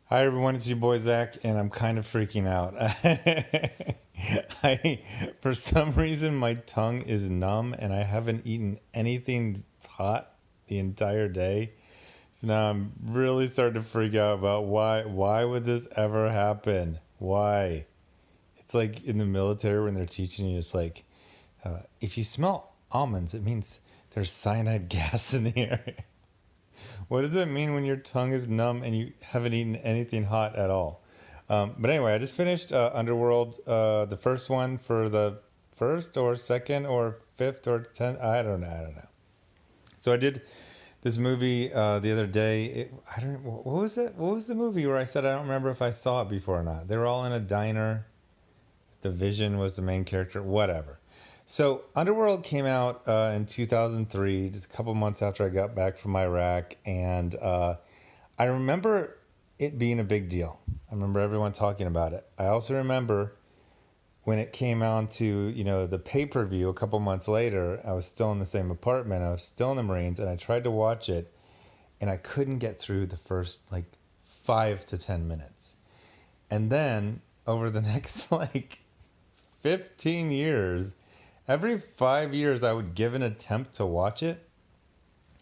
Hi everyone, it's your boy Zach, and I'm kind of freaking out. For some reason, my tongue is numb, and I haven't eaten anything hot the entire day. So now I'm really starting to freak out about why would this ever happen? Why? It's like in the military when they're teaching you, it's like if you smell almonds, it means there's cyanide gas in the air. What does it mean when your tongue is numb and you haven't eaten anything hot at all? But anyway, I just finished Underworld, the first one for the first or second or fifth or tenth. I don't know. So I did this movie the other day. I don't. What was it? What was the movie where I said I don't remember if I saw it before or not? They were all in a diner. The Vision was the main character. Whatever. So Underworld came out in 2003, just a couple months after I got back from Iraq, and I remember it being a big deal. I remember everyone talking about it. I also remember when it came out to the pay-per-view a couple months later. I was still in the same apartment. I was still in the Marines, and I tried to watch it, and I couldn't get through the first like 5 to 10 minutes. And then over the next like 15 years, every 5 years I would give an attempt to watch it.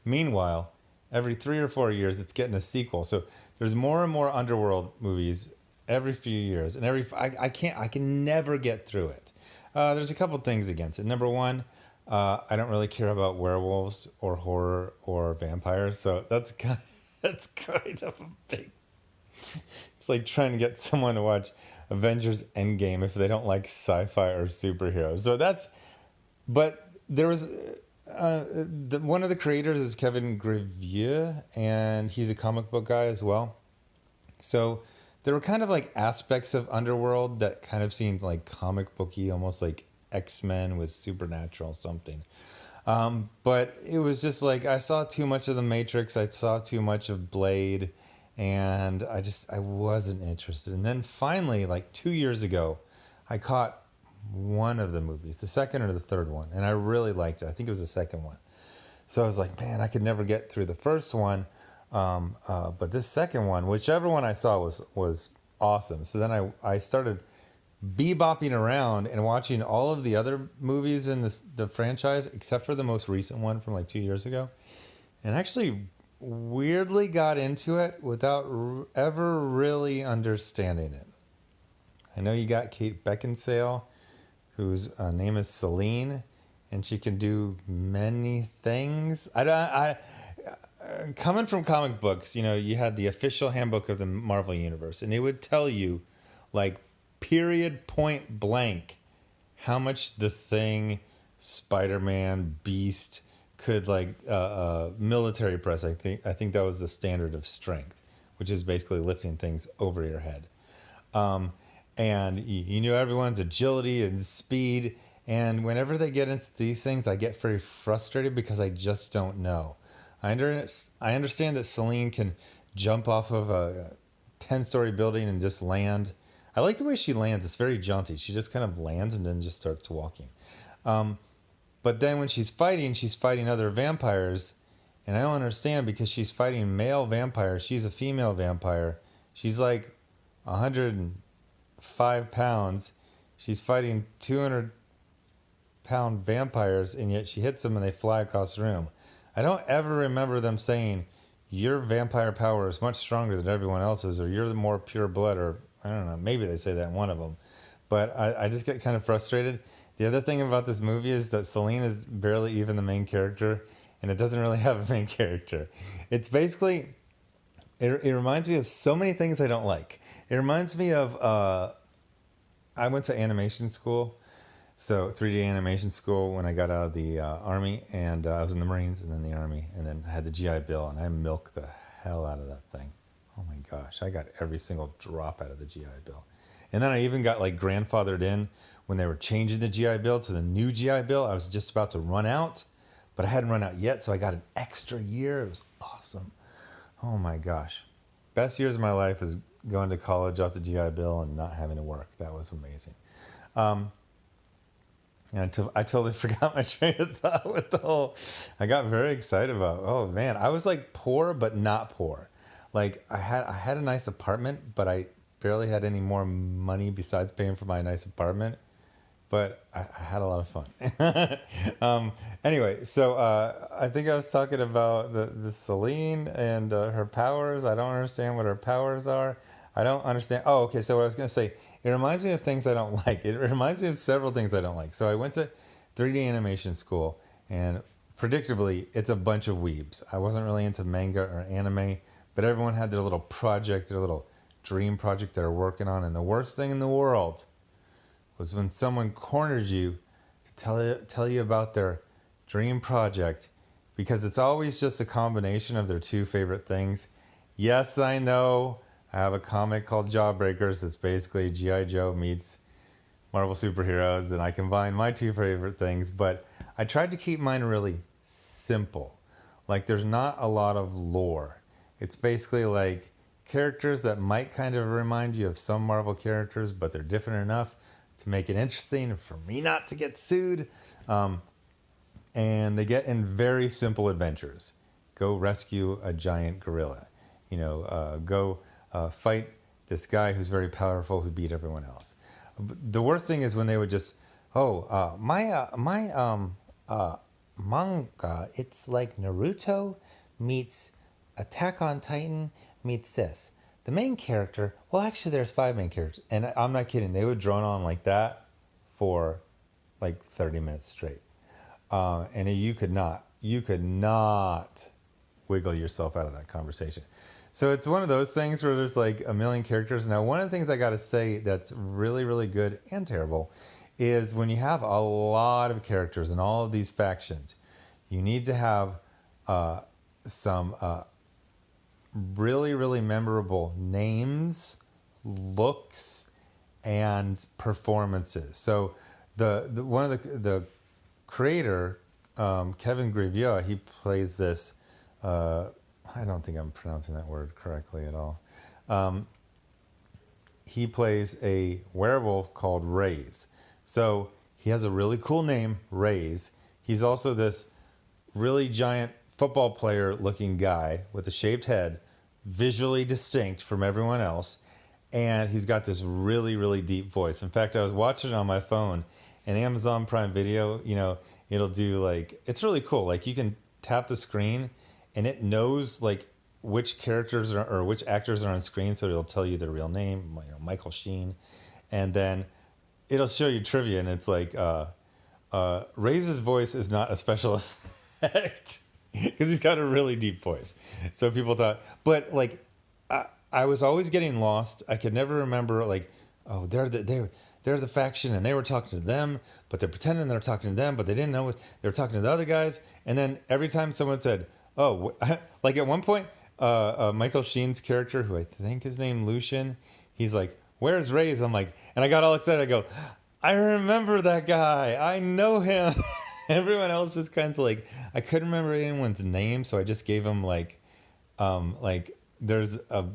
Meanwhile, every 3 or 4 years it's getting a sequel. So there's more and more Underworld movies every few years, and I can never get through it. There's a couple things against it. Number one, I don't really care about werewolves or horror or vampires, so that's kind of a big. It's like trying to get someone to watch Avengers Endgame if they don't like sci-fi or superheroes. So that's. But there was one of the creators is Kevin Greville, and he's a comic book guy as well. So there were kind of like aspects of Underworld that kind of seemed like comic booky, almost like X-Men with supernatural something. But it was just like I saw too much of the Matrix. I saw too much of Blade, and I wasn't interested. And then finally, like 2 years ago, I caught one of the movies, the second or the third one, and I really liked it. I think it was the second one. So I was like, man, I could never get through the first one, but this second one, whichever one I saw, was awesome. So then I started bebopping around and watching all of the other movies in the franchise, except for the most recent one from like 2 years ago, and actually weirdly got into it without ever really understanding it. I know you got Kate Beckinsale, whose name is Celine, and she can do many things. Coming from comic books, you had the official handbook of the Marvel Universe, and it would tell you, like, period, point blank, how much the Thing, Spider-Man, Beast could like military press. I think that was the standard of strength, which is basically lifting things over your head. And you knew everyone's agility and speed. And whenever they get into these things, I get very frustrated because I just don't know. I understand that Celine can jump off of a 10-story building and just land. I like the way she lands. It's very jaunty. She just kind of lands and then just starts walking. But then when she's fighting other vampires. And I don't understand because she's fighting male vampires. She's a female vampire. She's like 105 pounds. She's fighting 200-pound vampires, and yet she hits them and they fly across the room. I don't ever remember them saying, your vampire power is much stronger than everyone else's, or you're the more pure blood, or I don't know, maybe they say that in one of them. But I just get kind of frustrated. The other thing about this movie is that Celine is barely even the main character, and it doesn't really have a main character. It's basically, it reminds me of so many things I don't like. It reminds me of, I went to animation school, so 3D animation school when I got out of the Army, and I was in the Marines and then the Army, and then I had the GI Bill, and I milked the hell out of that thing. Oh my gosh, I got every single drop out of the GI Bill. And then I even got like grandfathered in when they were changing the GI Bill to the new GI Bill. I was just about to run out, but I hadn't run out yet, so I got an extra year. It was awesome. Oh my gosh. Best years of my life is going to college off the GI Bill and not having to work. That was amazing. And I totally forgot my train of thought with the whole. I got very excited about. Oh man, I was like poor but not poor. Like I had a nice apartment, but I barely had any more money besides paying for my nice apartment. But I had a lot of fun. Anyway, so I think I was talking about the Celine and her powers. I don't understand what her powers are. I don't understand. Oh, okay. So what I was gonna say, it reminds me of things I don't like. It reminds me of several things I don't like. So I went to 3D animation school, and predictably, it's a bunch of weebs. I wasn't really into manga or anime, but everyone had their little project, their little dream project they're working on, and the worst thing in the world was when someone cornered you to tell you about their dream project, because it's always just a combination of their two favorite things. Yes, I know. I have a comic called Jawbreakers that's basically G.I. Joe meets Marvel superheroes, and I combine my two favorite things, but I tried to keep mine really simple. Like, there's not a lot of lore. It's basically like characters that might kind of remind you of some Marvel characters, but they're different enough to make it interesting for me not to get sued. And they get in very simple adventures. Go rescue a giant gorilla. Go fight this guy who's very powerful who beat everyone else. The worst thing is when they would just, my manga, it's like Naruto meets Attack on Titan meets this. The main character, well, actually, there's 5 main characters. And I'm not kidding. They would drone on like that for like 30 minutes straight. And you could not wiggle yourself out of that conversation. So it's one of those things where there's like a million characters. Now, one of the things I got to say that's really, really good and terrible is when you have a lot of characters in all of these factions, you need to have some really, really memorable names, looks, and performances. So the one of the creator, Kevin Grevioux, he plays this. I don't think I'm pronouncing that word correctly at all. He plays a werewolf called Rays. So he has a really cool name, Rays. He's also this really giant football player looking guy with a shaved head, visually distinct from everyone else. And he's got this really, really deep voice. In fact, I was watching it on my phone, and Amazon Prime Video, it'll do like, it's really cool. Like, you can tap the screen and it knows like which characters are, or which actors are on screen. So it'll tell you their real name, Michael Sheen. And then it'll show you trivia, and it's like, Ray's voice is not a special effect because he's got a really deep voice. So people thought, but like, I was always getting lost. I could never remember like, oh, they're the faction, and they were talking to them, but they're pretending they're talking to them, but they didn't know they were talking to the other guys. And then every time someone said, oh, like at one point, Michael Sheen's character, who I think is named Lucian, he's like, where's Ray's? I'm like, and I got all excited. I go, I remember that guy. I know him. Everyone else just kind of like, I couldn't remember anyone's name, so I just gave him like there's a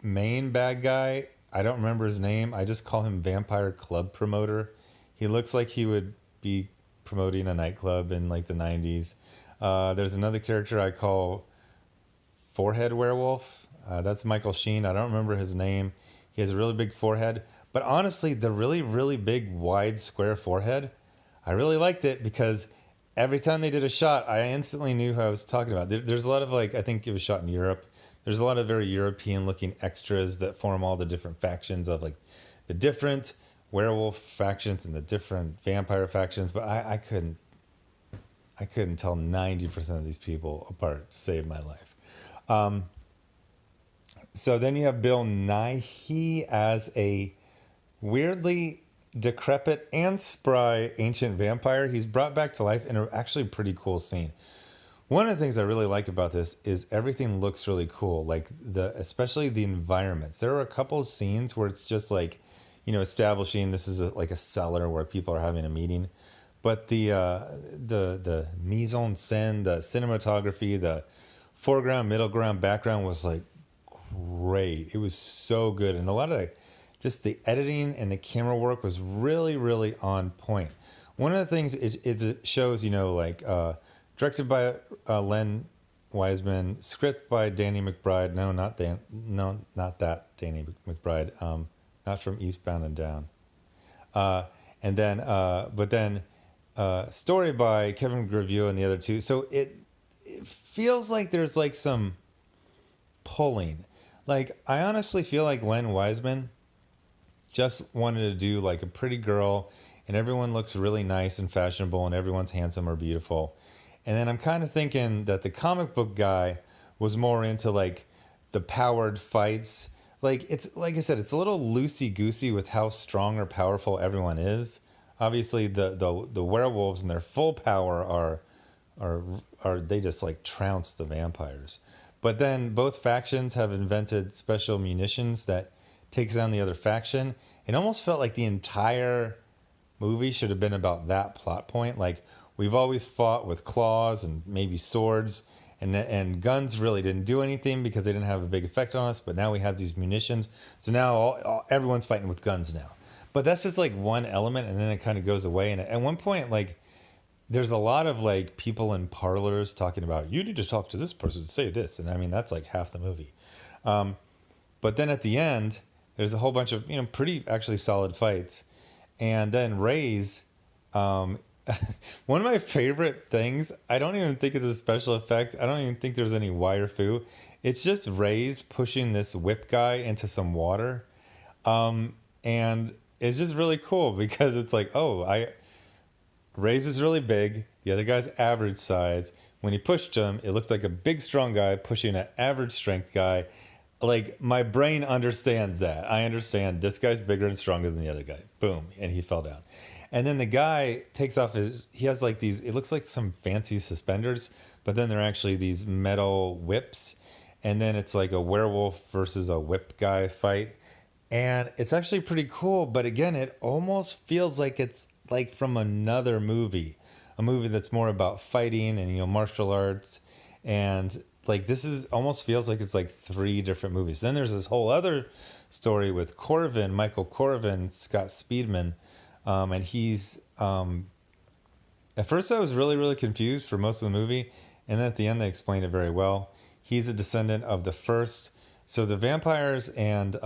main bad guy. I don't remember his name. I just call him Vampire Club Promoter. He looks like he would be promoting a nightclub in like the 90s. There's another character I call Forehead Werewolf. That's Michael Sheen. I don't remember his name. He has a really big forehead. But honestly, the really, really big, wide, square forehead, I really liked it because every time they did a shot, I instantly knew who I was talking about. There's a lot of like, I think it was shot in Europe. There's a lot of very European looking extras that form all the different factions of like the different werewolf factions and the different vampire factions. But I couldn't tell 90% of these people apart to save my life. So then you have Bill Nighy as a weirdly decrepit and spry ancient vampire. He's brought back to life in an actually pretty cool scene. One of the things I really like about this is everything looks really cool, like especially the environments. There are a couple of scenes where it's just like, establishing this is like a cellar where people are having a meeting, but the mise en scène, the cinematography, the foreground, middle ground, background was like great. It was so good, and a lot of just the editing and the camera work was really, really on point. One of the things it shows, directed by Len Wiseman, script by Danny McBride. No, not Dan. No, not that Danny McBride. Not from Eastbound and Down. And then, but then, story by Kevin Gravure and the other two. So it feels like there's like some pulling. Like I honestly feel like Len Wiseman just wanted to do like a pretty girl, and everyone looks really nice and fashionable, and everyone's handsome or beautiful. And then I'm kind of thinking that the comic book guy was more into like the powered fights. Like it's like I said, it's a little loosey goosey with how strong or powerful everyone is. Obviously, the werewolves in their full power are are they just like trounce the vampires. But then both factions have invented special munitions that takes down the other faction. It almost felt like the entire movie should have been about that plot point. Like we've always fought with claws and maybe swords, and guns really didn't do anything because they didn't have a big effect on us. But now we have these munitions, so now everyone's fighting with guns now. But that's just like one element, and then it kind of goes away. And at one point, like there's a lot of like people in parlors talking about you need to talk to this person, say this, and I mean that's like half the movie. But then at the end, there's a whole bunch of pretty actually solid fights, and then Ray's one of my favorite things. I don't even think it's a special effect. I don't even think there's any wire foo. It's just Ray's pushing this whip guy into some water, and it's just really cool because it's like, oh, Ray's is really big. The other guy's average size. When he pushed him, it looked like a big, strong guy pushing an average strength guy. Like, my brain understands that. I understand this guy's bigger and stronger than the other guy. Boom. And he fell down. And then the guy takes off he has like these, it looks like some fancy suspenders, but then they're actually these metal whips. And then it's like a werewolf versus a whip guy fight. And it's actually pretty cool. But again, it almost feels like it's like from another movie, a movie that's more about fighting and martial arts, and like this is almost feels like it's like three different movies. Then there's this whole other story with Michael Corvin, Scott Speedman, and he's at first I was really confused for most of the movie, and then at the end they explain it very well. He's a descendant of the first, so the vampires and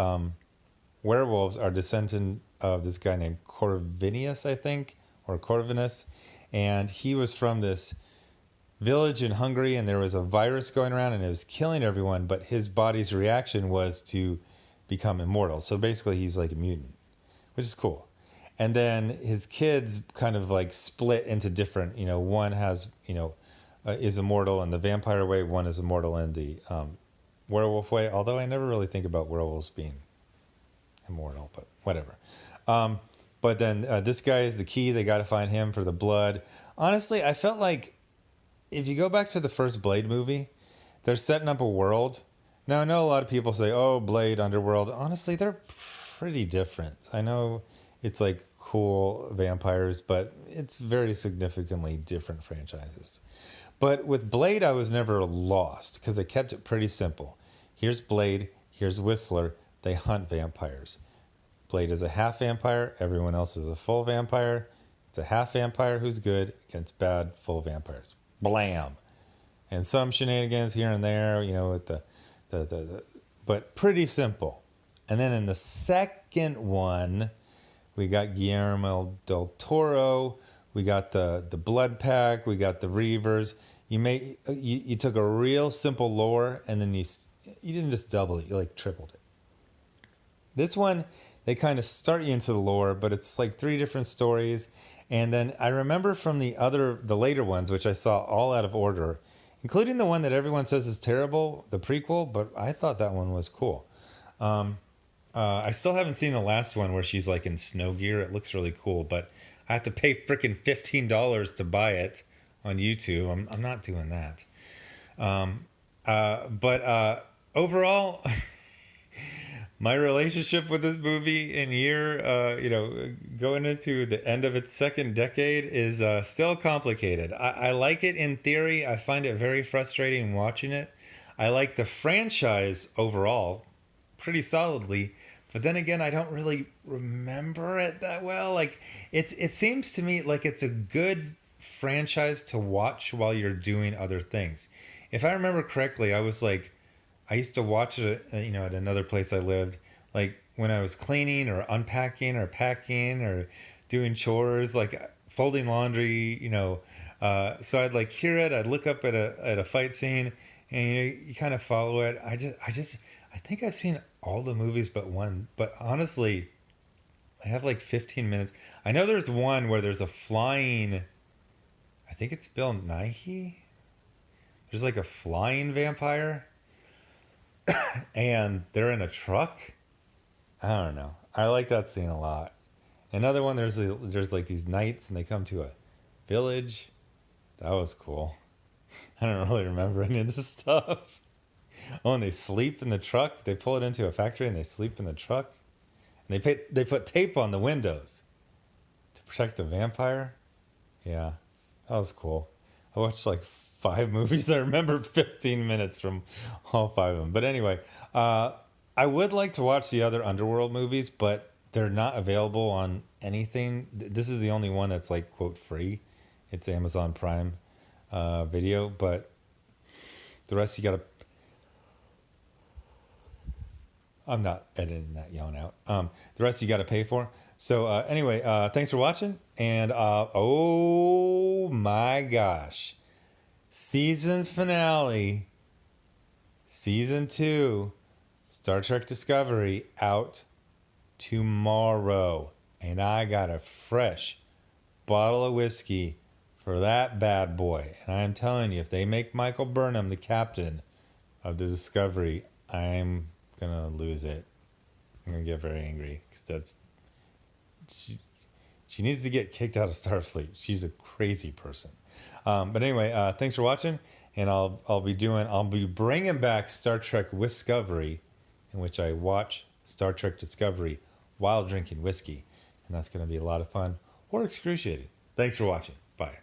werewolves are descendant of this guy named Corvinus, I think, or Corvinus, and he was from this village in Hungary, and there was a virus going around, and it was killing everyone. But his body's reaction was to become immortal. So basically, he's like a mutant, which is cool. And then his kids kind of like split into different. One has is immortal in the vampire way. One is immortal in the werewolf way. Although I never really think about werewolves being immortal, but whatever. But then this guy is the key. They got to find him for the blood. Honestly, I felt like if you go back to the first Blade movie, they're setting up a world. Now, I know a lot of people say, oh, Blade, Underworld. Honestly, they're pretty different. I know it's like cool vampires, but it's very significantly different franchises. But with Blade, I was never lost because they kept it pretty simple. Here's Blade, here's Whistler. They hunt vampires. Blade is a half vampire. Everyone else is a full vampire. It's a half vampire who's good against bad full vampires. Blam. And some shenanigans here and there, with the but pretty simple. And then in the second one, we got Guillermo del Toro. We got the Blood Pack. We got the Reavers. You took a real simple lore, and then you didn't just double it. You like tripled it. This one, they kind of start you into the lore, but it's like three different stories. And then I remember from the later ones, which I saw all out of order, including the one that everyone says is terrible, the prequel, but I thought that one was cool. I still haven't seen the last one where she's like in snow gear. It looks really cool, but I have to pay freaking $15 to buy it on YouTube. I'm not doing that. But overall, my relationship with this movie in going into the end of its second decade is still complicated. I like it in theory. I find it very frustrating watching it. I like the franchise overall pretty solidly, but then again, I don't really remember it that well. Like it seems to me like it's a good franchise to watch while you're doing other things. if I remember correctly, I was like, I used to watch it, at another place I lived, like when I was cleaning or unpacking or packing or doing chores, like folding laundry, so I'd like hear it, I'd look up at a fight scene, and you kind of follow it. I think I've seen all the movies but one, but honestly, I have like 15 minutes. I know there's one where there's a flying, I think it's Bill Nighy. There's like a flying vampire and they're in a truck. I don't know. I like that scene a lot. Another one, there's like these knights and they come to a village. That was cool. I don't really remember any of this stuff. Oh, and they sleep in the truck. They pull it into a factory and they sleep in the truck. And they put tape on the windows to protect the vampire. Yeah, that was cool. I watched like 5 movies. I remember 15 minutes from all 5 of them. But anyway, I would like to watch the other Underworld movies, but they're not available on anything. This is the only one that's like quote free. It's Amazon Prime Video, but the rest you gotta. I'm not editing that yawn out. The rest you gotta pay for. So anyway, thanks for watching, and oh my gosh, season finale, season 2, Star Trek Discovery out tomorrow, and I got a fresh bottle of whiskey for that bad boy. And I'm telling you, if they make Michael Burnham the captain of the Discovery, I'm gonna lose it. I'm gonna get very angry because she needs to get kicked out of Starfleet. She's a crazy person. But anyway, thanks for watching, and I'll be bringing back Star Trek Discovery, in which I watch Star Trek Discovery while drinking whiskey, and that's going to be a lot of fun or excruciating. Thanks for watching. Bye.